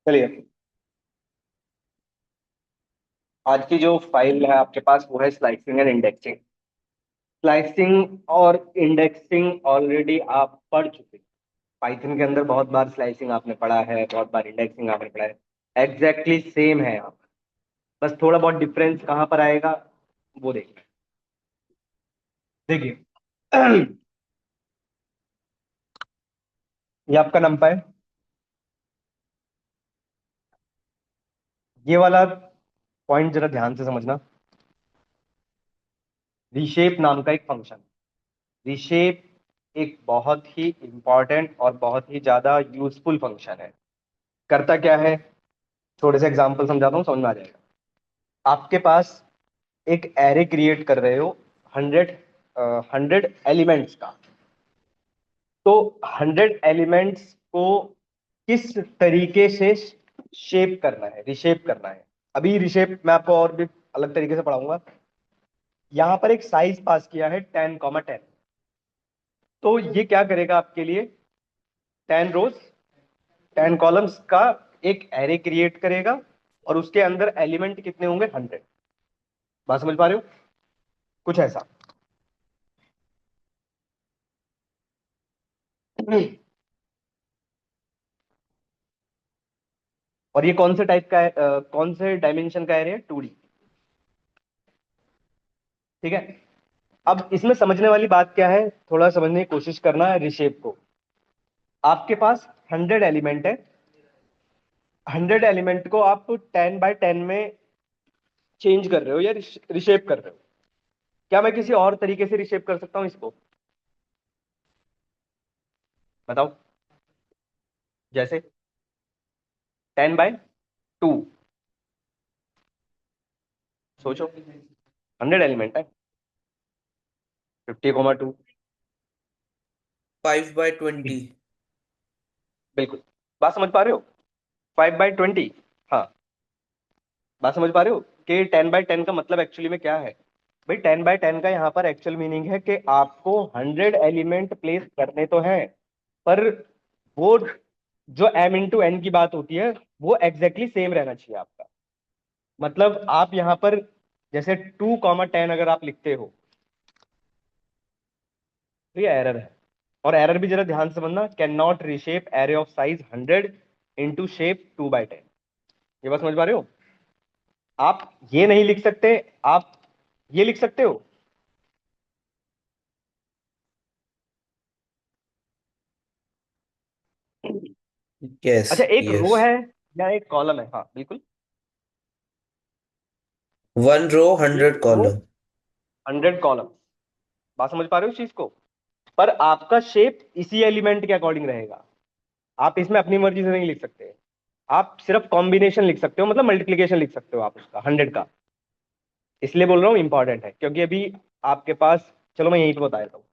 चलिए, आज की जो फाइल है आपके पास वो है स्लाइसिंग एंड इंडेक्सिंग। स्लाइसिंग और इंडेक्सिंग ऑलरेडी आप पढ़ चुके हैं। पाइथन के अंदर बहुत बार स्लाइसिंग आपने पढ़ा है, बहुत बार इंडेक्सिंग आपने पढ़ा है। एग्जैक्टली सेम है यहाँ पर। बस थोड़ा बहुत डिफरेंस कहाँ पर आएगा वो देखिए। देखिए ये आपका नंबर है। ये वाला पॉइंट जरा ध्यान से समझना। रिशेप नाम का एक फंक्शन। रिशेप एक बहुत ही इंपॉर्टेंट और बहुत ही ज्यादा यूजफुल फंक्शन है। करता क्या है, थोड़े से एग्जांपल समझाता हूँ, समझ में आ जाएगा। आपके पास एक एरे क्रिएट कर रहे हो 100 100 एलिमेंट्स का। तो 100 एलिमेंट्स को किस तरीके से शेप करना है, रिशेप करना है। अभी रिशेप मैं आपको और भी अलग तरीके से पढ़ाऊंगा। यहां पर एक साइज पास किया है 10,10। तो ये क्या करेगा आपके लिए, 10 रोज 10 कॉलम्स का एक एरे क्रिएट करेगा। और उसके अंदर एलिमेंट कितने होंगे, 100। बात समझ पा रहे हो, कुछ ऐसा। और ये कौन से टाइप का है, कौन से डायमेंशन का एरे है, 2D। ठीक है। अब इसमें समझने वाली बात क्या है, थोड़ा समझने की कोशिश करना है रिशेप को। आपके पास 100 एलिमेंट है। 100 एलिमेंट को आप 10 बाय 10 में चेंज कर रहे हो या रिशेप कर रहे हो। क्या मैं किसी और तरीके से रिशेप कर सकता हूं इसको, बताओ। जैसे 10/2, सोचो। 100 एलिमेंट है, 50,2। 5/20। बिल्कुल। बात समझ पा रहे हो, 5/20। हाँ, बात समझ पा रहे हो कि 10/10 का मतलब एक्चुअली में क्या है। भाई 10/10 का यहाँ पर एक्चुअल मीनिंग है कि आपको 100 एलिमेंट प्लेस करने तो हैं, पर वो जो m×n की बात होती है वो एग्जैक्टली सेम रहना चाहिए आपका। मतलब आप यहाँ पर जैसे 2,10 अगर आप लिखते हो तो ये एरर है। और एरर भी जरा ध्यान से समझना, can not रिशेप array of size 100 into shape 2/10। ये बात समझ पा रहे हो। आप ये नहीं लिख सकते, आप ये लिख सकते हो। यस। अच्छा, एक रो यस। है या एक कॉलम है, हाँ बिल्कुल। 1 row एक 100 column। रो 100 कॉलम। बात समझ पा रहे हो इस चीज को। पर आपका शेप इसी एलिमेंट के अकॉर्डिंग रहेगा। आप इसमें अपनी मर्जी से नहीं लिख सकते। आप सिर्फ कॉम्बिनेशन लिख सकते हो, मतलब मल्टीप्लीकेशन लिख सकते हो आप उसका 100 का। इसलिए बोल रहा हूँ इंपॉर्टेंट है क्योंकि अभी आपके पास, चलो मैं यहीं पे बता देता हूँ।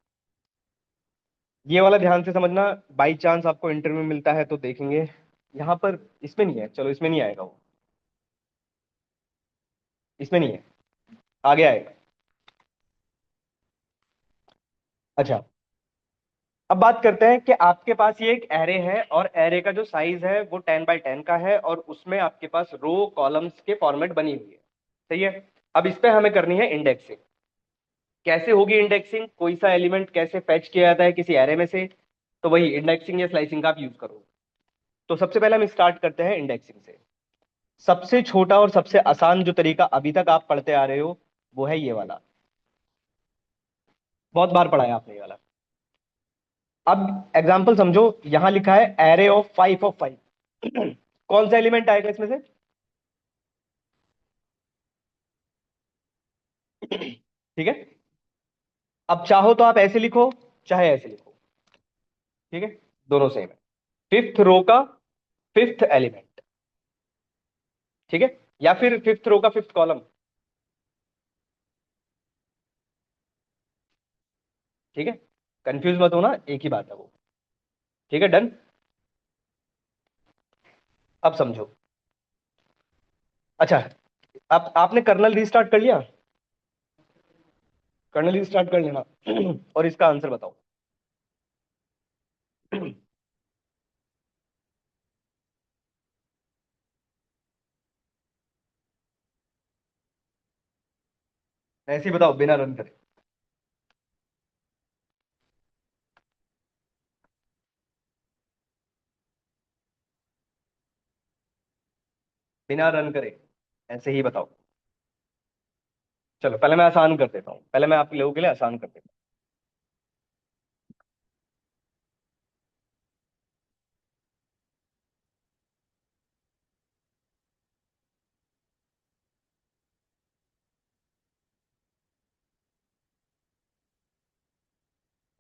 ये वाला ध्यान से समझना, बाई चांस आपको इंटरव्यू मिलता है तो देखेंगे। यहाँ पर इसमें नहीं है, चलो इसमें नहीं आएगा वो, इसमें नहीं है, आगे आएगा। अच्छा, अब बात करते हैं कि आपके पास ये एक एरे है और एरे का जो साइज है वो 10/10 का है और उसमें आपके पास रो कॉलम्स के फॉर्मेट बनी हुई है। सही है। अब इस पे हमें करनी है इंडेक्सिंग। कैसे होगी इंडेक्सिंग, कोई सा एलिमेंट कैसे फैच किया जाता है किसी एरे में से, तो वही इंडेक्सिंग या स्लाइसिंग का आप यूज करो। तो सबसे पहले हम स्टार्ट करते हैं इंडेक्सिंग से। सबसे छोटा और सबसे आसान जो तरीका अभी तक आप पढ़ते आ रहे हो वो है ये वाला। बहुत बार पढ़ा है आपने ये वाला। अब एग्जाम्पल समझो, यहां लिखा है एरे ऑफ 5 ऑफ 5। कौन सा एलिमेंट आएगा इसमें से, ठीक है। अब चाहो तो आप ऐसे लिखो, चाहे ऐसे लिखो, ठीक है, दोनों सेम है। फिफ्थ रो का फिफ्थ एलिमेंट, ठीक है, या फिर फिफ्थ रो का फिफ्थ कॉलम, ठीक है। कंफ्यूज मत होना, एक ही बात है वो। ठीक है, डन। अब समझो। अच्छा, आप आपने कर्नल रीस्टार्ट कर लिया, कर्नल रीस्टार्ट कर लेना और इसका आंसर बताओ। ऐसे ही बताओ बिना रन करे। बिना रन करे ऐसे ही बताओ। चलो पहले मैं आसान कर देता हूँ, पहले मैं आप लोगों के लिए आसान कर देता हूँ।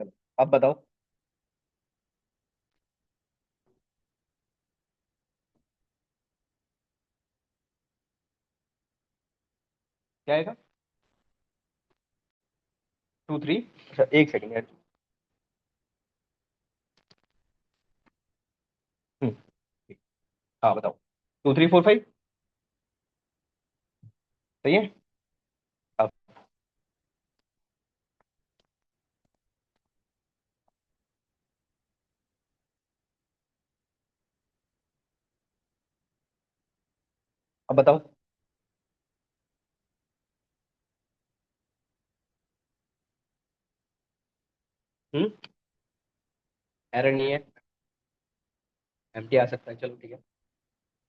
चलो अब बताओ। क्या आएगा? 2 3। अच्छा एक सेकंड यार। हम्म। हाँ बताओ। 2 3 4 5। सही है। अब अब बताओ। हम्म। एरर नहीं है। एम्प्टी आ सकता है, चलो ठीक है।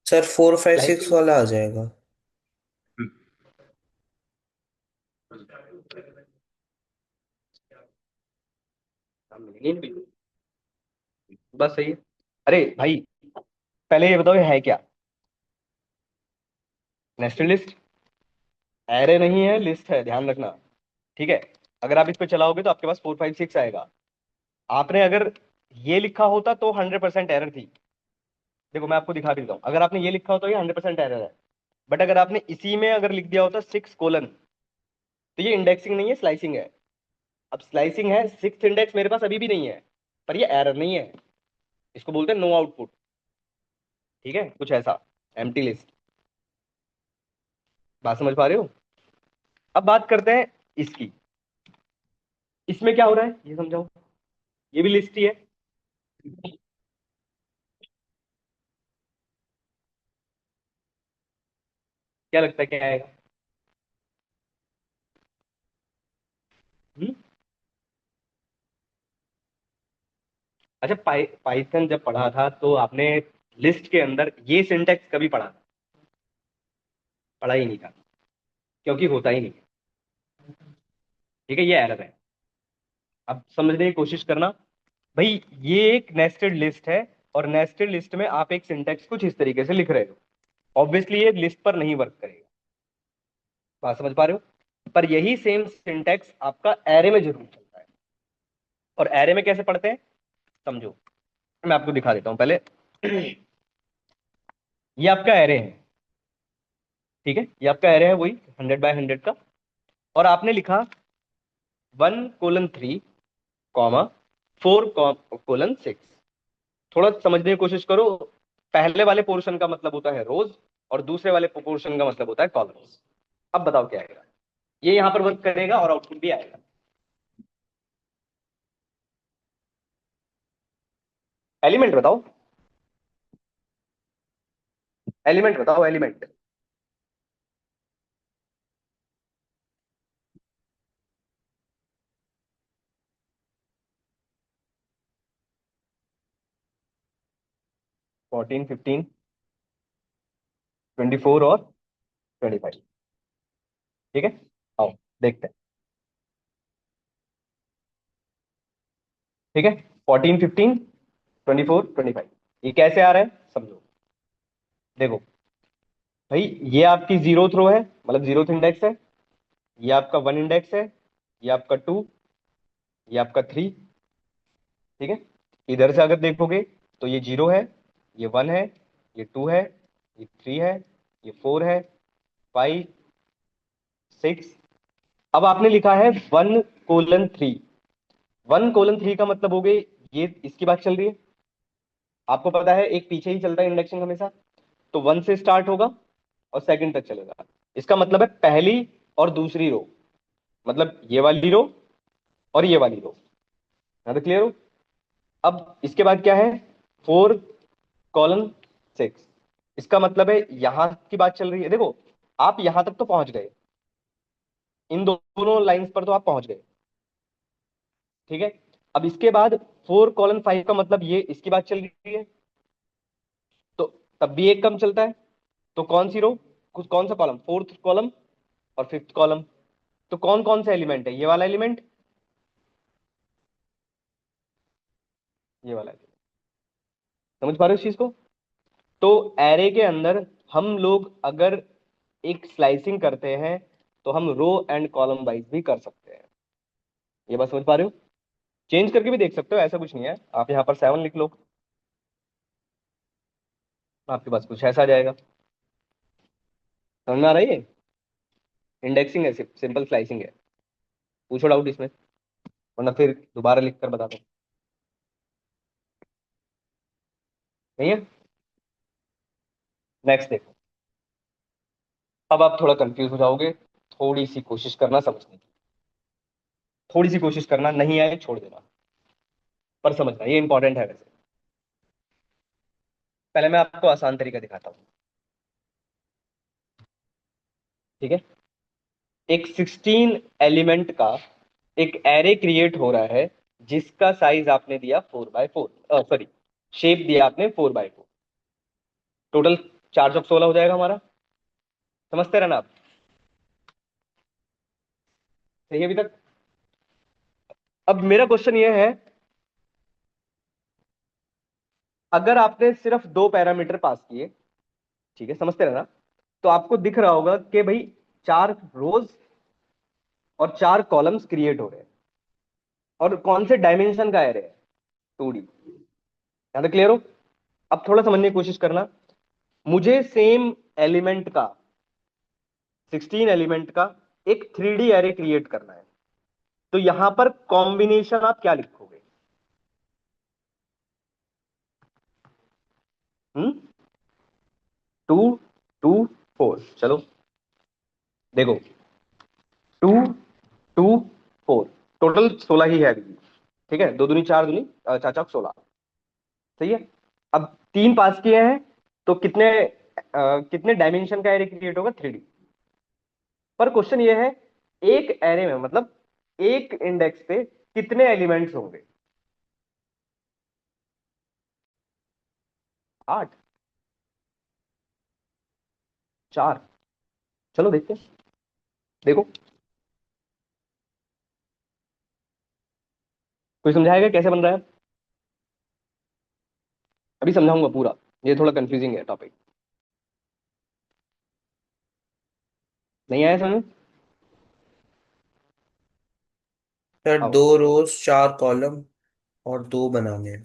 Sir 4 5 6 slicing. वाला आ जाएगा। मिलेंगे नहीं बिल्कुल। बस सही है। अरे भाई, पहले ये बताओ ये है क्या? Nested list. एरे नहीं है, लिस्ट है, ध्यान रखना। ठीक है। अगर आप इस पे चलाओगे तो आपके पास 4 5 6 आएगा। आपने अगर ये लिखा होता तो 100% एरर थी। देखो मैं आपको दिखा देता हूँ, अगर आपने ये लिखा होता तो ये 100% एरर है। बट अगर आपने इसी में अगर लिख दिया होता 6 कोलन, तो ये इंडेक्सिंग नहीं है, स्लाइसिंग है। अब स्लाइसिंग है, 6th इंडेक्स मेरे पास अभी भी नहीं है, पर ये एरर नहीं है। इसको बोलते हैं नो आउटपुट। ठीक है, कुछ ऐसा। Empty list. बात समझ पा रहे हो? अब बात करते हैं इसकी। इसमें क्या हो रहा है ये समझाओ। ये भी लिस्ट ही है। क्या लगता है क्या आएगा? हम्म? अच्छा, पाइथन जब पढ़ा था तो आपने लिस्ट के अंदर ये सिंटेक्स कभी पढ़ा था? पढ़ा ही नहीं था, क्योंकि होता ही नहीं है। ठीक है, ये एरर है। अब समझने की कोशिश करना। भाई ये एक नेस्टेड लिस्ट है, और नेस्टेड लिस्ट में आप एक सिंटेक्स कुछ इस तरीके से लिख रहे हो। ऑब्वियसली ये लिस्ट पर नहीं वर्क करेगा। बात समझ पा रहे हो? पर यही सेम सिंटेक्स आपका एरे में जरूर चलता है। और एरे में कैसे पढ़ते हैं, समझो। मैं आपको दिखा देता हूं पहले। ये आपका एरे है। ठीक है, ये आपका एरे है, वही 100 बाय 100 का। और आपने लिखा 1:3, कॉमा 4:6। थोड़ा समझने की कोशिश करो। पहले वाले पोर्शन का मतलब होता है रोज, और दूसरे वाले पोर्शन का मतलब होता है कॉलम्स। अब बताओ क्या आएगा? ये यहां पर वर्क करेगा और आउटपुट भी आएगा। एलिमेंट बताओ। एलिमेंट बताओ, एलिमेंट। 14 15 24 और 25। ठीक है, आओ देखते हैं। ठीक है, 14 15 24 25। ये कैसे आ रहा है समझो। देखो भाई, ये आपकी जीरो थ्रो है, मतलब जीरो इंडेक्स है। ये आपका 1 इंडेक्स है। ये आपका 2। ये आपका 3। ठीक है। इधर से अगर देखोगे तो ये 0 है, ये 1 है, ये 2 है, ये 3 है, ये 4 है, 5 6। अब आपने लिखा है 1:3। 1:3 का मतलब हो गई, ये इसकी बात चल रही है। आपको पता है एक पीछे ही चलता है इंडक्शन हमेशा। तो 1 से स्टार्ट होगा और सेकंड तक चलेगा। इसका मतलब है पहली और दूसरी रो, मतलब ये वाली रो और ये वाली रो। यहाँ तक क्लियर हो? अब इसके बाद क्या है? 4:6। इसका मतलब है यहां की बात चल रही है। देखो, आप यहां तक तो पहुंच गए। इन दोनों लाइंस पर तो आप पहुंच गए। ठीक है, अब इसके बाद 4:5 का मतलब ये इसकी बात चल रही है, तो तब भी एक कम चलता है। तो कौन सी रो, कुछ कौन सा कॉलम, फोर्थ कॉलम और फिफ्थ कॉलम। तो कौन कौन सा एलिमेंट है, ये वाला एलिमेंट, ये वाला element। समझ पा रहे हो इस चीज को। तो एरे के अंदर हम लोग अगर एक स्लाइसिंग करते हैं तो हम रो एंड कॉलम वाइज भी कर सकते हैं। ये बात समझ पा रहे हो। चेंज करके भी देख सकते हो, ऐसा कुछ नहीं है। आप यहाँ पर 7 लिख लो, आपके पास कुछ ऐसा आ जाएगा। समझ में आ रही है। इंडेक्सिंग है, सिंपल स्लाइसिंग है। पूछो डाउट इसमें, वरना फिर दोबारा लिख कर बता दो। नहीं है। नेक्स्ट देखो, अब आप थोड़ा कंफ्यूज हो जाओगे। थोड़ी सी कोशिश करना समझने की, थोड़ी सी कोशिश करना, नहीं आए छोड़ देना, पर समझना ये इंपॉर्टेंट है वैसे। पहले मैं आपको आसान तरीका दिखाता हूँ। ठीक है, एक 16 एलिमेंट का एक एरे क्रिएट हो रहा है, जिसका साइज आपने दिया 4x4, सॉरी, शेप दिया आपने 4x4। टोटल 4 चौक 16 हो जाएगा हमारा। समझते रहना आप। सही है अभी तक। अब मेरा क्वेश्चन ये है, अगर आपने सिर्फ 2 पैरामीटर पास किए, ठीक है, समझते रहना, तो आपको दिख रहा होगा कि भाई 4 रोज और 4 कॉलम्स क्रिएट हो रहे हैं, और कौन से डायमेंशन का एरे है, 2D। यहां तक क्लियर हो। अब थोड़ा समझने की कोशिश करना। मुझे सेम एलिमेंट का, 16 एलिमेंट का एक 3D एरे क्रिएट करना है। तो यहां पर कॉम्बिनेशन आप क्या लिखोगे? 2 2 4, चलो देखो, 2 2 4, टोटल 16 ही है अभी। ठीक है, 2 दूनी 4, दूनी 4 चौक 16। सही है। अब 3 पास किए हैं, तो कितने डायमेंशन का एरे क्रिएट होगा, 3D। पर क्वेश्चन ये है, एक एरे में मतलब एक इंडेक्स पे कितने एलिमेंट्स होंगे? 8, 4। चलो देखते हैं। देखो, कोई समझाएगा कैसे बन रहा है? अभी समझाऊंगा पूरा, ये थोड़ा कंफ्यूजिंग है टॉपिक। नहीं आया समझ? सर आओ, 2 रोज 4 कॉलम और 2 बनाने हैं।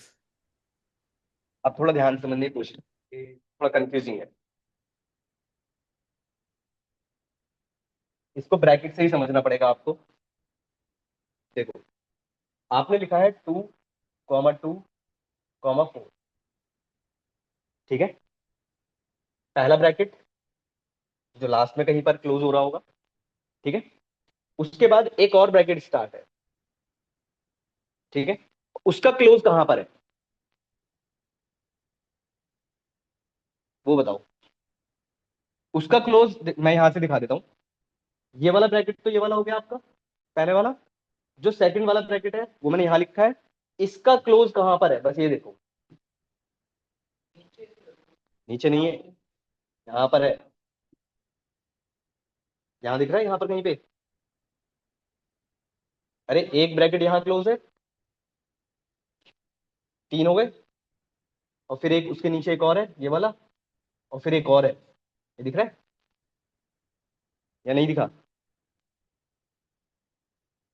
अब थोड़ा ध्यान से समझने की कोशिश, ये थोड़ा कंफ्यूजिंग है, इसको ब्रैकेट से ही समझना पड़ेगा आपको। देखो, आपने लिखा है 2,2,4। ठीक है, पहला ब्रैकेट जो लास्ट में कहीं पर क्लोज हो रहा होगा। ठीक है, उसके बाद एक और ब्रैकेट स्टार्ट है। ठीक है, उसका क्लोज कहां पर है, वो बताओ। उसका क्लोज मैं यहां से दिखा देता हूं। ये वाला ब्रैकेट तो ये वाला हो गया आपका, पहले वाला। जो सेकंड वाला ब्रैकेट है वो मैंने यहां लिखा है। इसका क्लोज कहां पर है, बस ये देखो। नीचे नहीं है, यहां पर है। यहां दिख रहा है, यहां पर कहीं पे। अरे एक ब्रैकेट यहां क्लोज है, 3 हो गए। और फिर एक उसके नीचे एक और है, ये वाला। और फिर एक और है, ये दिख रहा है या नहीं दिखा?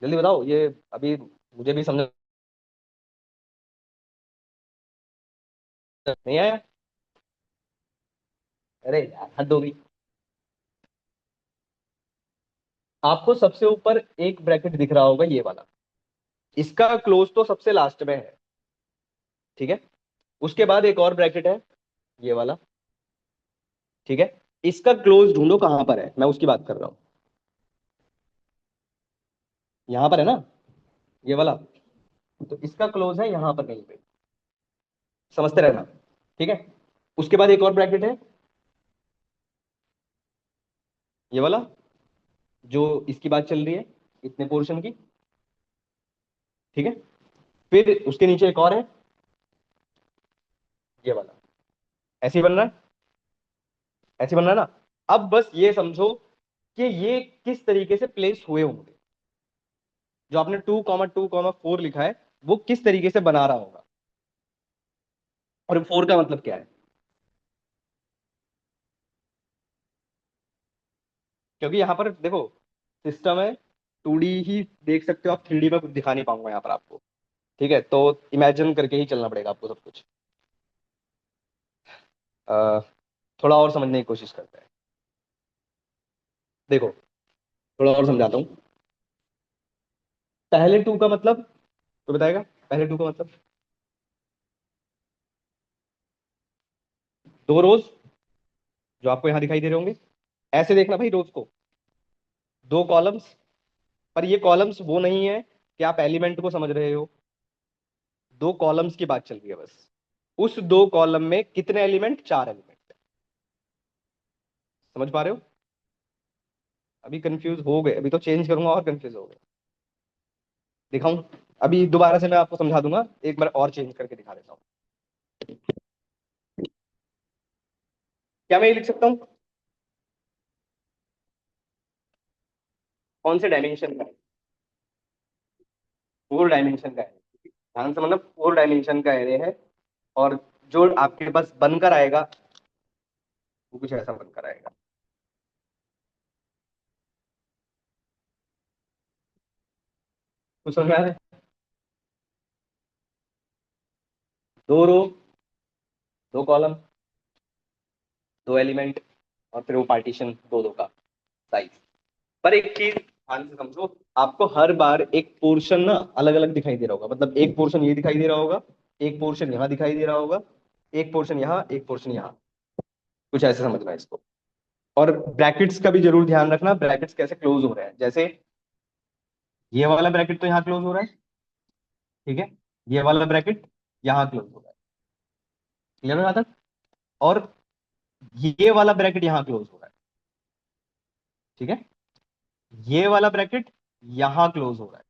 जल्दी बताओ ये, अभी मुझे भी समझ नहीं आया। अरे यार हद हो गई। आपको सबसे ऊपर एक ब्रैकेट दिख रहा होगा, ये वाला। इसका क्लोज तो सबसे लास्ट में है। ठीक है, उसके बाद एक और ब्रैकेट है, ये वाला। ठीक है, इसका क्लोज ढूंढो कहां पर है, मैं उसकी बात कर रहा हूं। यहां पर है ना, ये वाला। तो इसका क्लोज है यहां पर कहीं पे। समझते रहना। ठीक है, उसके बाद एक और ब्रैकेट है, ये वाला। जो इसकी बात चल रही है, इतने पोर्शन की। ठीक है, फिर उसके नीचे एक और है, ये वाला। ऐसे ही बन रहा है, ऐसे बन रहा है ना। अब बस ये समझो कि ये किस तरीके से प्लेस हुए होंगे। जो आपने 2,2,4 लिखा है, वो किस तरीके से बना रहा होगा। और 4 का मतलब क्या है? क्योंकि यहाँ पर देखो, सिस्टम है, 2D ही देख सकते हो आप, 3D में कुछ दिखा नहीं पाऊंगा यहाँ पर आपको। ठीक है, तो इमेजिन करके ही चलना पड़ेगा आपको सब कुछ। अ, थोड़ा और समझने की कोशिश करते हैं। देखो, थोड़ा और समझाता हूँ। पहले 2 का मतलब तो बताएगा, पहले 2 का मतलब 2 रोज जो आपको यहाँ दिखाई दे रहे होंगे। ऐसे देखना भाई रोज को, 2 कॉलम्स। पर ये कॉलम्स वो नहीं है कि आप एलिमेंट को समझ रहे हो। 2 कॉलम्स की बात चल रही है बस। उस 2 कॉलम में कितने एलिमेंट? 4 एलिमेंट। समझ पा रहे हो? अभी कंफ्यूज हो गए? अभी तो चेंज करूंगा और कंफ्यूज हो गए। दिखाऊं? अभी दोबारा से मैं आपको समझा दूंगा, एक बार और चेंज करके दिखा देता हूँ। क्या मैं ये लिख सकता हूँ? कौन से डायमेंशन का है? 4 डायमेंशन का है। ध्यान से, मतलब 4 डायमेंशन का एरे है। और जो आपके पास बनकर आएगा, वो कुछ ऐसा बनकर आएगा। कुछ समझ में आ रहा है? 2 रो, 2 कॉलम, 2 एलिमेंट, और फिर वो पार्टीशन दो दो का साइज। पर एक चीज ध्यान से समझो, आपको हर बार एक पोर्शन ना अलग अलग दिखाई दे रहा होगा। मतलब एक पोर्शन ये दिखाई दे रहा होगा, एक पोर्शन यहाँ दिखाई दे रहा होगा, एक पोर्शन यहाँ, एक पोर्शन यहाँ। कुछ ऐसे समझना है इसको। और ब्रैकेट्स का भी जरूर ध्यान रखना, ब्रैकेट्स कैसे क्लोज हो रहे हैं। जैसे ये वाला ब्रैकेट तो यहाँ क्लोज हो रहा है, ठीक है। ये वाला ब्रैकेट यहाँ क्लोज हो रहा है। क्लियर हो जाता? और ये वाला ब्रैकेट यहाँ क्लोज हो रहा है, ठीक है। ये वाला ब्रैकेट यहाँ क्लोज हो रहा है।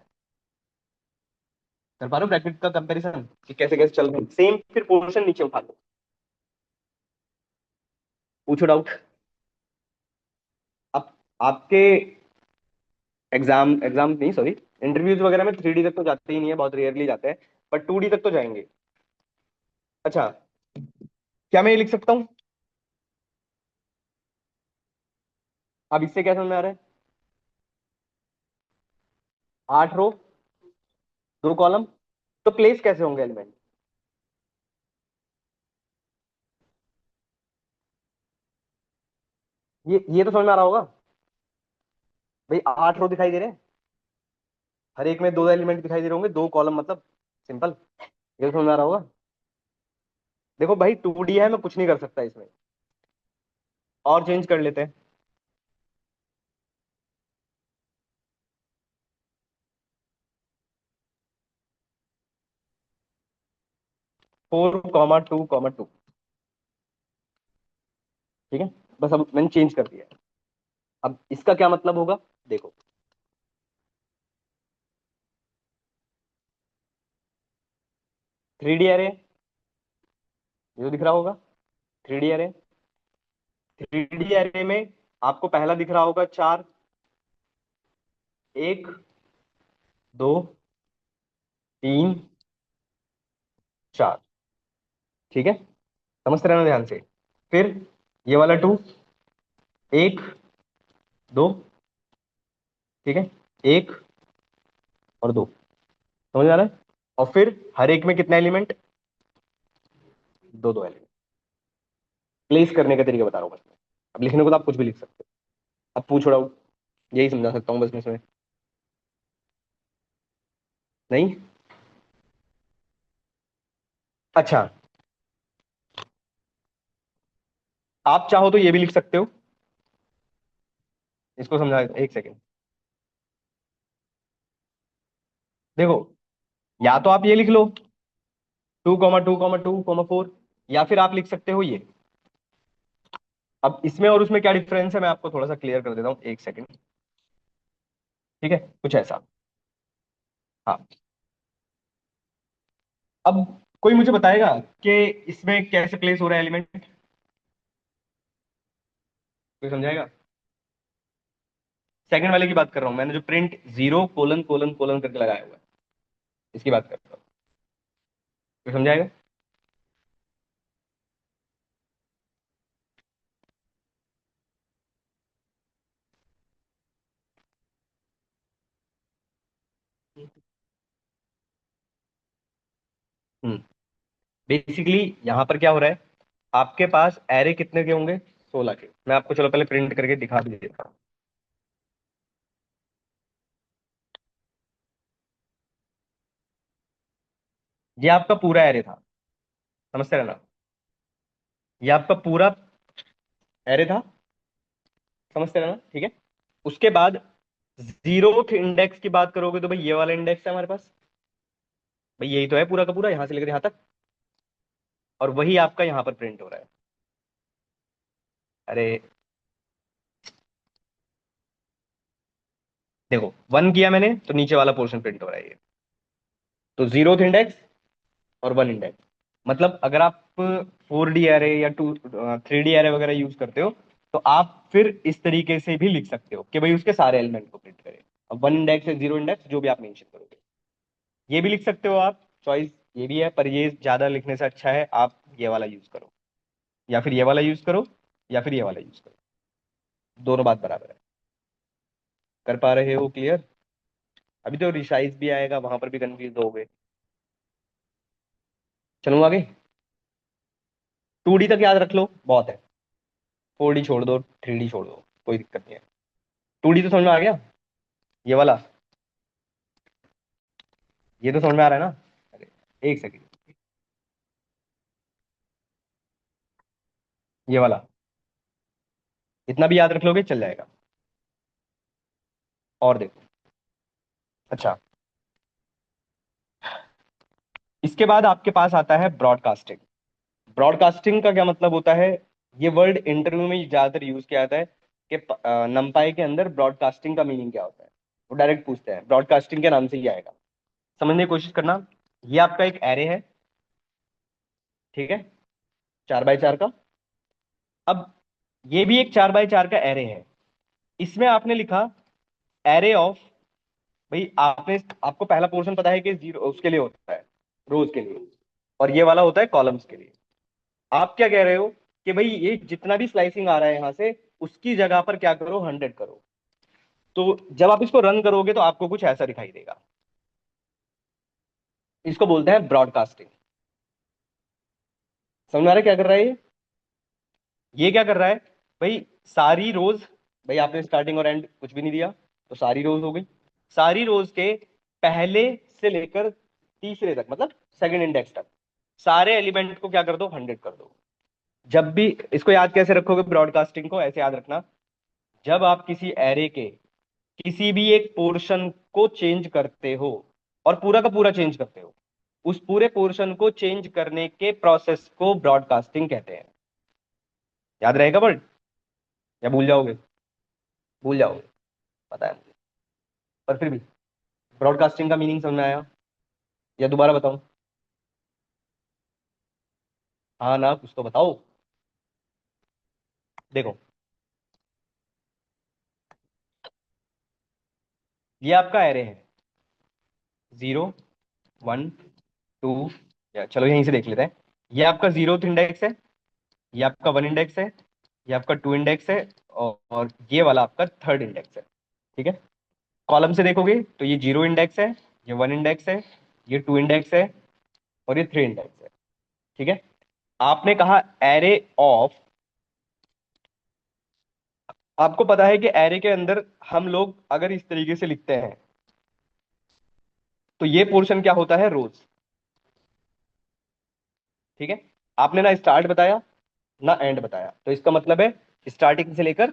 कर पा रहे हो ब्रैकेट का कंपैरिजन कि कैसे कैसे चल रहे हैं? सेम फिर पोर्शन नीचे उठा लो, पूछो डाउट। अब आपके एग्जाम एग्जाम नहीं, सॉरी, इंटरव्यूज वगैरह में 3D तक तो जाते ही नहीं है, बहुत रेयरली जाते हैं। पर 2D तक तो जाएंगे। अच्छा, क्या मैं ये लिख सकता हूँ? अब इससे क्या समझ में आ रहा है? 8 रो, 2 कॉलम, तो प्लेस कैसे होंगे एलिमेंट? ये तो समझ में आ रहा होगा भाई। 8 रो दिखाई दे रहे हैं, हर एक में 2 एलिमेंट दिखाई दे रहे होंगे, 2 कॉलम, मतलब सिंपल। ये तो समझ में आ रहा होगा। देखो भाई, 2D है, मैं कुछ नहीं कर सकता इसमें। और चेंज कर लेते हैं। 4,2,2, ठीक है। बस अब मैंने चेंज कर दिया है। अब इसका क्या मतलब होगा? देखो, 3D एरे, ये तो दिख रहा होगा। 3D एरे, 3D एरे में आपको पहला दिख रहा होगा 4, 1, 2, 3, 4, ठीक है। समझते रहना ध्यान से। फिर ये वाला 2, 1, 2, ठीक है, 1 और 2। समझ आ रहा है? और फिर हर एक में कितने एलिमेंट? 2 2 एलिमेंट। प्लेस करने का तरीका बता रहा हूँ बस मैं। अब लिखने को तो आप कुछ भी लिख सकते हो। अब पूछो डाउट, यही समझा सकता हूँ बस मैं इसमें। नहीं? अच्छा, आप चाहो तो ये भी लिख सकते हो। इसको समझा, एक सेकेंड। देखो, या तो आप ये लिख लो, 2,2,2,4, या फिर आप लिख सकते हो ये। अब इसमें और उसमें क्या डिफरेंस है, मैं आपको थोड़ा सा क्लियर कर देता हूँ, एक सेकेंड। ठीक है, कुछ ऐसा। हाँ। अब कोई मुझे बताएगा कि इसमें कैसे प्लेस हो रहा है एलिमेंट? कोई समझाएगा? सेकंड वाले की बात कर रहा हूं, मैंने जो print zero colon colon colon करके लगाया हुआ है, इसकी बात कर रहा हूँ। कोई समझाएगा? हम्म। बेसिकली यहां पर क्या हो रहा है, आपके पास एरे कितने के होंगे? 16 के। मैं आपको चलो पहले प्रिंट करके दिखा भी देता हूँ। ये आपका पूरा एरे था, समझते रहना। ये आपका पूरा एरे था, समझते रहना, ठीक है। उसके बाद जीरोथ इंडेक्स की बात करोगे तो भाई ये वाला इंडेक्स है हमारे पास। भाई यही तो है पूरा का पूरा, यहां से लेकर यहां तक। और वही आपका यहां पर प्रिंट हो रहा है। अरे देखो, वन किया मैंने तो नीचे वाला पोर्शन प्रिंट हो रहा है ये। तो जीरोथ इंडेक्स और वन इंडेक्स, मतलब अगर आप 4D एरे या 3D एरे वगैरह यूज करते हो, तो आप फिर इस तरीके से भी लिख सकते हो कि भाई उसके सारे एलिमेंट को प्रिंट करें। अब वन इंडेक्स या जीरो इंडेक्स जो भी आप मेंशन करोगे, ये भी लिख सकते हो आप, चॉइस ये भी है, पर ये ज्यादा लिखने से अच्छा है आप ये वाला यूज करो, या फिर ये वाला यूज करो, या फिर ये वाला यूज करो। दोनों बात बराबर है। कर पा रहे हो क्लियर? अभी तो रिसाइज भी आएगा, वहां पर भी कंफ्यूज हो गए। चलूँ आगे? 2D तक याद रख लो, बहुत है। 4D छोड़ दो, 3D छोड़ दो, कोई दिक्कत नहीं है। 2D तो समझ में आ गया, ये वाला। ये तो समझ में आ रहा है ना? अरे एक सेकंड, ये वाला इतना भी याद रख लोगे चल जाएगा। और देखो, अच्छा, इसके बाद आपके पास आता है ब्रॉडकास्टिंग। ब्रॉडकास्टिंग का क्या मतलब होता है? ये वर्ड इंटरव्यू में ज्यादातर यूज किया जाता है कि नंपाई के अंदर ब्रॉडकास्टिंग का मीनिंग क्या होता है। वो डायरेक्ट पूछते हैं, ब्रॉडकास्टिंग के नाम से ही आएगा। समझने की कोशिश करना। ये आपका एक एरे है, ठीक है, 4x4 का। अब ये भी एक 4x4 का एरे है। इसमें आपने लिखा एरे ऑफ, भाई आपने, आपको पहला पोर्शन पता है कि जीरो उसके लिए होता है, रोज के लिए, और ये वाला होता है कॉलम्स के लिए। आप क्या कह रहे हो कि भाई ये जितना भी स्लाइसिंग आ रहा है यहां से, उसकी जगह पर क्या करो, 100 करो। तो जब आप इसको रन करोगे तो आपको कुछ ऐसा दिखाई देगा। इसको बोलते हैं ब्रॉडकास्टिंग। समझ में आ रहा है क्या कर रहा है ये क्या कर रहा है? भाई सारी रोज, भाई आपने स्टार्टिंग और एंड कुछ भी नहीं दिया, तो सारी रोज हो गई। सारी रोज के पहले से लेकर तीसरे तक, मतलब सेकंड इंडेक्स तक, सारे एलिमेंट को क्या कर दो, 100 कर दो। जब भी इसको याद कैसे रखोगे ब्रॉडकास्टिंग को, ऐसे याद रखना। जब आप किसी एरे के किसी भी एक पोर्शन को चेंज करते हो, और पूरा का पूरा चेंज करते हो, उस पूरे पोर्शन को चेंज करने के प्रोसेस को ब्रॉडकास्टिंग कहते हैं। याद रहेगा वर्ड, या भूल जाओगे? भूल जाओगे, पता है मुझे, पर फिर भी ब्रॉडकास्टिंग का मीनिंग समझ में आया, या दोबारा बताऊं? हाँ ना, कुछ तो बताओ। देखो, ये आपका एरे है, 0 1 2, या चलो यहीं से देख लेते हैं। ये आपका जीरोथ इंडेक्स है, ये आपका वन इंडेक्स है, ये आपका टू इंडेक्स है, और ये वाला आपका थर्ड इंडेक्स है, ठीक है। कॉलम से देखोगे तो ये जीरो इंडेक्स है, ये वन इंडेक्स है, ये टू इंडेक्स है, और ये थ्री इंडेक्स है, ठीक है। आपने कहा एरे ऑफ, आपको पता है कि एरे के अंदर हम लोग अगर इस तरीके से लिखते हैं, तो ये पोर्शन क्या होता है, रोज, ठीक है। आपने ना स्टार्ट बताया ना एंड बताया, तो इसका मतलब है स्टार्टिंग से लेकर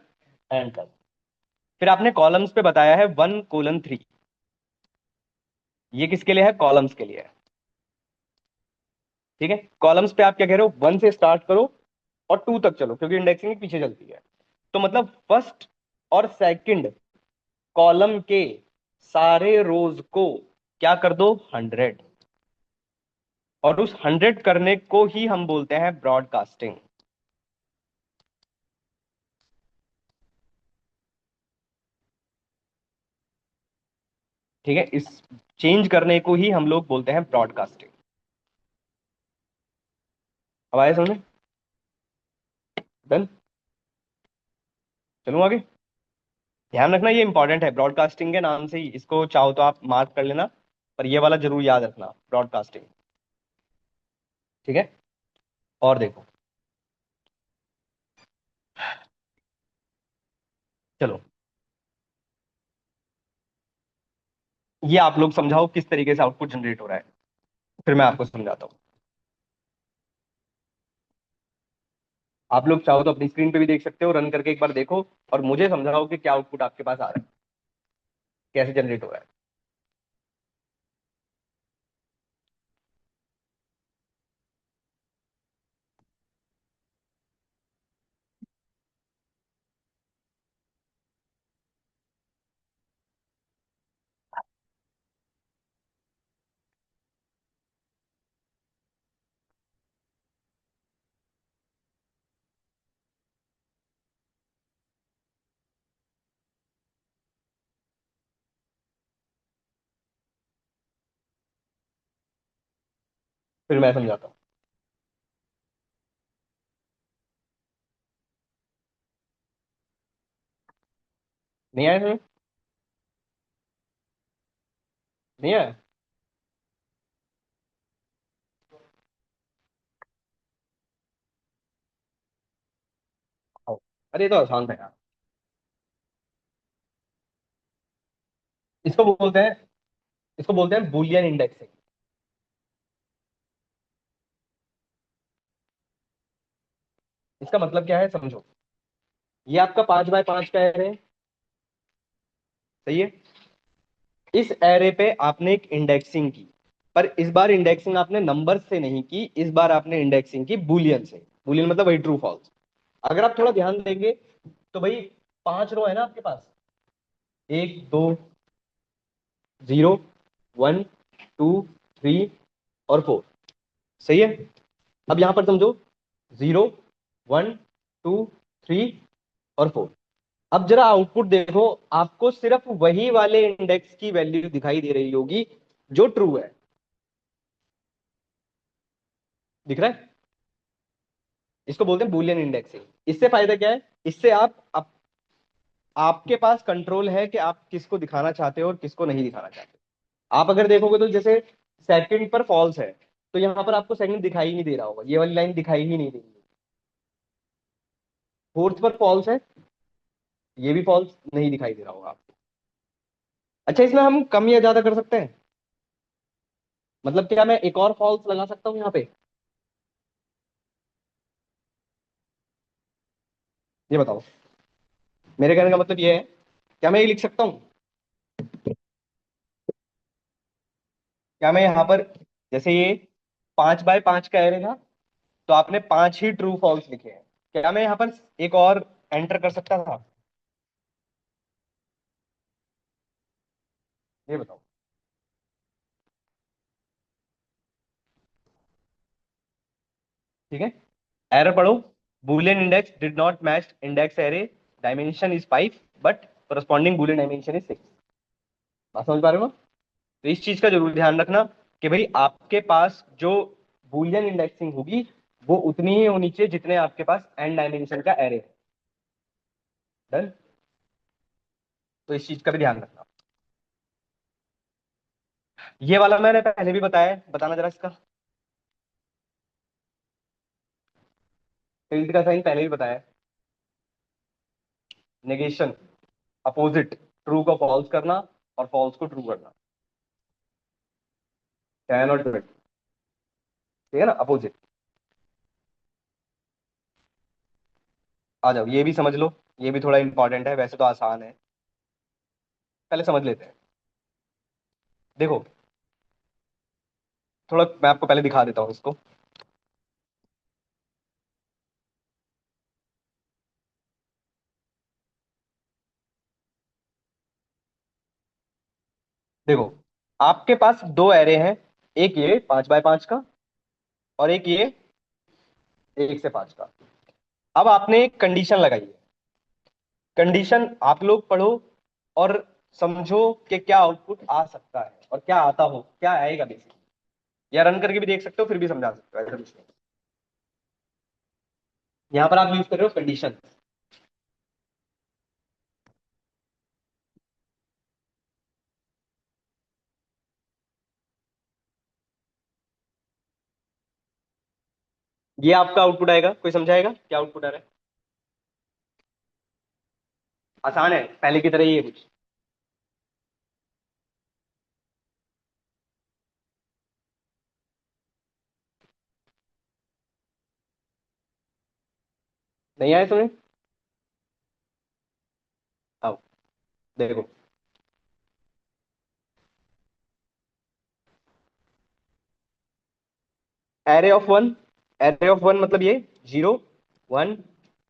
एंड तक। फिर आपने कॉलम्स पे बताया है 1:3, ये किसके लिए है, कॉलम्स के लिए है, ठीक है। कॉलम्स पे आप क्या कह रहे हो, 1 से स्टार्ट करो और 2 तक चलो, क्योंकि इंडेक्सिंग पीछे चलती है। तो मतलब फर्स्ट और सेकंड कॉलम के सारे रोज को क्या कर दो, 100, और उस 100 करने को ही हम बोलते हैं ब्रॉडकास्टिंग। ठीक है, इस चेंज करने को ही हम लोग बोलते हैं ब्रॉडकास्टिंग। अब आए समझ? डन। चलूं आगे। ध्यान रखना ये इंपॉर्टेंट है, ब्रॉडकास्टिंग के नाम से ही इसको चाहो तो आप मार्क कर लेना, पर ये वाला जरूर याद रखना, ब्रॉडकास्टिंग। ठीक है, और देखो, चलो ये आप लोग समझाओ किस तरीके से आउटपुट जनरेट हो रहा है, फिर मैं आपको समझाता हूँ। आप लोग चाहो तो अपनी स्क्रीन पे भी देख सकते हो, रन करके एक बार देखो, और मुझे समझाओ कि क्या आउटपुट आपके पास आ रहा है, कैसे जनरेट हो रहा है। फिर मैं समझाता हूँ। नहीं आया समझ? नहीं आया? आओ। अरे ये तो आसान था यार। इसको बोलते हैं इसको बोलते हैं बुलियन इंडेक्सिंग। इसका मतलब क्या है समझो। ये आपका 5 बाय 5 का एरे है, सही है। इस एरे पे आपने एक इंडेक्सिंग की, पर इस बार इंडेक्सिंग आपने नंबर से नहीं की, इस बार आपने इंडेक्सिंग की बुलियन से। बुलियन मतलब वही ट्रू फॉल्स। अगर आप थोड़ा ध्यान देंगे तो भाई 5 रो है ना आपके पास, 1 2 0 1 2 3 और 4, सही है। अब यहां पर समझो, 0 1 2 3 और 4। अब जरा आउटपुट देखो, आपको सिर्फ वही वाले इंडेक्स की वैल्यू दिखाई दे रही होगी जो ट्रू है। दिख रहा है? इसको बोलते हैं बुलियन इंडेक्सिंग। इससे फायदा क्या है, इससे आपके पास कंट्रोल है कि आप किसको दिखाना चाहते हो और किसको नहीं दिखाना चाहते। आप अगर देखोगे तो जैसे सेकंड पर फॉल्स है, तो यहां पर आपको सेकंड दिखाई ही नहीं दे रहा होगा, ये वाली लाइन दिखाई ही नहीं दे रही है। फोर्थ पर फॉल्स है, ये भी फॉल्स नहीं दिखाई दे रहा होगा आपको। अच्छा, इसमें हम कम या ज्यादा कर सकते हैं? मतलब क्या मैं एक और फॉल्स लगा सकता हूँ यहाँ पे? ये बताओ। मेरे कहने का मतलब ये है, क्या मैं ये लिख सकता हूँ? क्या मैं यहाँ पर, जैसे ये 5 बाय 5 का एरे था, तो आपने 5 ही ट्रू फॉल्स लिखे हैं, क्या मैं यहाँ पर एक और एंटर कर सकता था? ये बताओ। ठीक है, एरर पढ़ो। boolean index did not match index array, dimension is 5 but corresponding boolean dimension is 6। बात समझ पा रहे हो? तो इस चीज का जरूर ध्यान रखना कि भाई आपके पास जो बूलियन इंडेक्सिंग होगी वो उतनी ही होनी चाहिए जितने आपके पास एन डायमेंशन का एरे है। डन। तो इस चीज का भी ध्यान रखना। ये वाला मैंने पहले भी बताया है, बताना जरा इसका। टिल्ट का साइन पहले भी बताया है। नेगेशन, अपोजिट, ट्रू को फॉल्स करना और फॉल्स को ट्रू करना, कैन और डू। ठीक है ना, अपोजिट। आ जाओ, ये भी समझ लो, ये भी थोड़ा इंपॉर्टेंट है, वैसे तो आसान है, पहले समझ लेते हैं। देखो, थोड़ा मैं आपको पहले दिखा देता हूँ इसको। देखो, आपके पास दो एरे हैं, एक ये 5 बाय 5 का और एक ये 1 से 5 का। अब आपने एक कंडीशन लगाई है। कंडीशन आप लोग पढ़ो और समझो कि क्या आउटपुट आ सकता है और क्या आता हो, क्या आएगा बेसिकली। या रन करके भी देख सकते हो, फिर भी समझा सकते हो, ऐसा कुछ नहीं। यहाँ पर आप यूज कर रहे हो कंडीशन। ये आपका आउटपुट आएगा। कोई समझाएगा क्या आउटपुट आ रहा है? आसान है, पहले की तरह ही है कुछ। नहीं आए तुम्हें? आओ, देखो। Array of one, array of one मतलब ये 0, 1,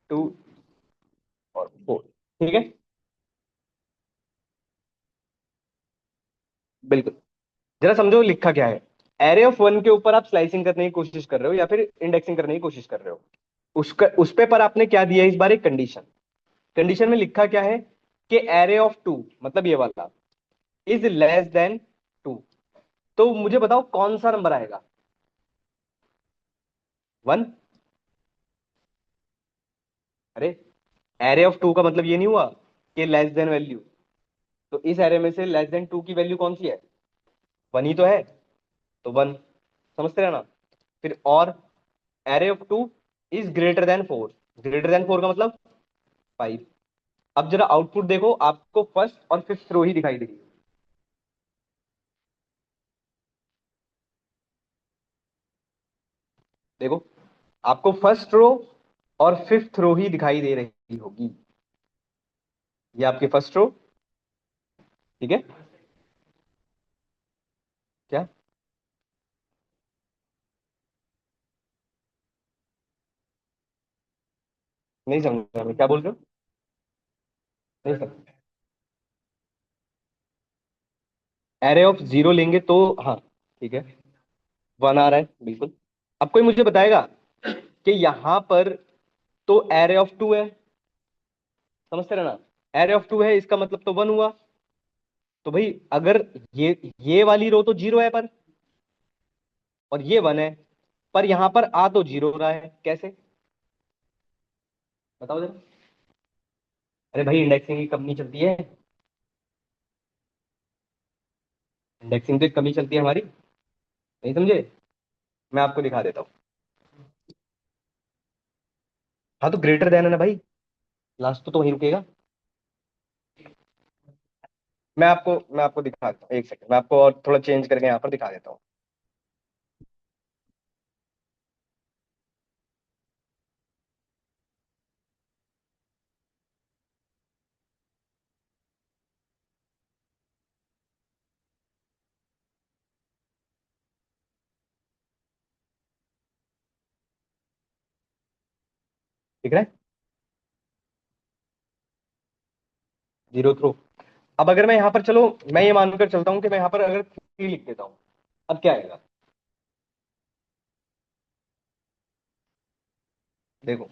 2 और 4। ठीक है, बिल्कुल। जरा समझो लिखा क्या है। एरे ऑफ वन के ऊपर आप स्लाइसिंग करने की कोशिश कर रहे हो या फिर इंडेक्सिंग करने की कोशिश कर रहे हो। उसका उस पे पर आपने क्या दिया है इस बार? एक कंडीशन। कंडीशन में लिखा क्या है कि एरे ऑफ टू, मतलब ये वाला, इज लेस देन 2। तो मुझे बताओ कौन सा नंबर आएगा? 1। अरे, एरे ऑफ टू का मतलब ये नहीं हुआ कि लेस देन वैल्यू। तो इस एरे में से लेस देन 2 की वैल्यू कौन सी है? 1 ही तो है। तो 1, समझते रहना। फिर और array of two is greater than 4। Greater than 4 का मतलब 5। अब जरा आउटपुट देखो, आपको फर्स्ट और फिफ्थ रो ही दिखाई देगी। देखो, आपको फर्स्ट रो और फिफ्थ रो ही दिखाई दे रही होगी। ये आपकी फर्स्ट रो। ठीक है। क्या? नहीं समझा मैं, क्या बोल रहे हो? नहीं समझ। एरे ऑफ जीरो लेंगे तो, हाँ, ठीक है, 1 आ रहा है बिल्कुल। अब कोई मुझे बताएगा कि यहां पर तो एरे ऑफ टू है, समझते रहना। एरे ऑफ टू है, इसका मतलब तो 1 हुआ। तो भाई अगर ये वाली रो तो 0 है पर, और ये 1 है, पर यहां पर आ तो 0 रहा है, कैसे? बताओ जरा। अरे भाई, इंडेक्सिंग की कंपनी चलती है। इंडेक्सिंग तो कमी चलती है हमारी। नहीं समझे? मैं आपको दिखा देता हूँ। हाँ, तो ग्रेटर देन है ना भाई, लास्ट तो वहीं रुकेगा। मैं आपको दिखा देता हूँ, एक सेकंड, मैं आपको और थोड़ा चेंज करके यहाँ पर दिखा देता हूँ। ठीक है, 0 थ्रो। अब अगर मैं यहाँ पर, चलो मैं ये मानकर चलता हूँ कि मैं यहाँ पर अगर 3 लिख देता हूँ, अब क्या आएगा? देखो,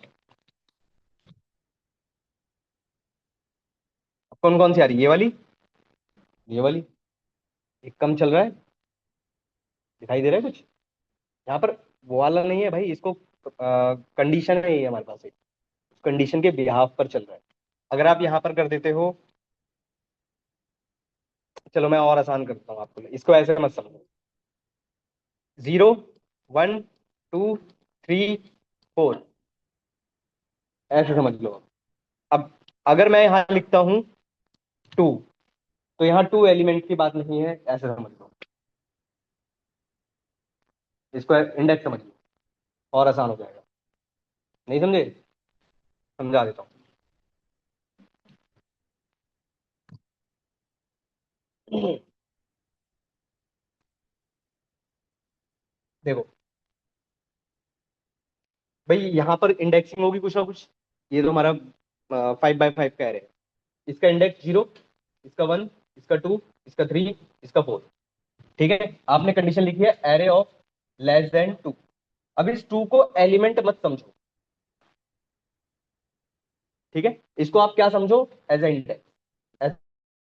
अब कौन कौन सी आ रही है? ये वाली, ये वाली। एक कम चल रहा है, दिखाई दे रहा है कुछ? यहाँ पर वो वाला नहीं है भाई, इसको कंडीशन है ये हमारे पास, एक कंडीशन के बिहाफ पर चल रहा है। अगर आप यहाँ पर कर देते हो, चलो मैं और आसान करता हूँ आपको, इसको ऐसे मत समझो। 0, 1, 2, 3, 4, ऐसे समझ लो। अब अगर मैं यहाँ लिखता हूँ 2, तो यहाँ 2 एलिमेंट की बात नहीं है, ऐसे समझ लो। इसको इंडेक्स समझ लो, और आसान हो जाएगा। नहीं समझे? समझा देता हूँ। देखो भाई, यहाँ पर इंडेक्सिंग होगी कुछ ना कुछ। ये तो हमारा 5 बाय 5 का एरे है। इसका इंडेक्स 0, इसका 1, इसका 2, इसका 3, इसका 4। ठीक है, आपने कंडीशन लिखी है एरे ऑफ लेस देन 2। अब इस 2 को एलिमेंट मत समझो, ठीक है, इसको आप क्या समझो, एज ए इंडेक्स।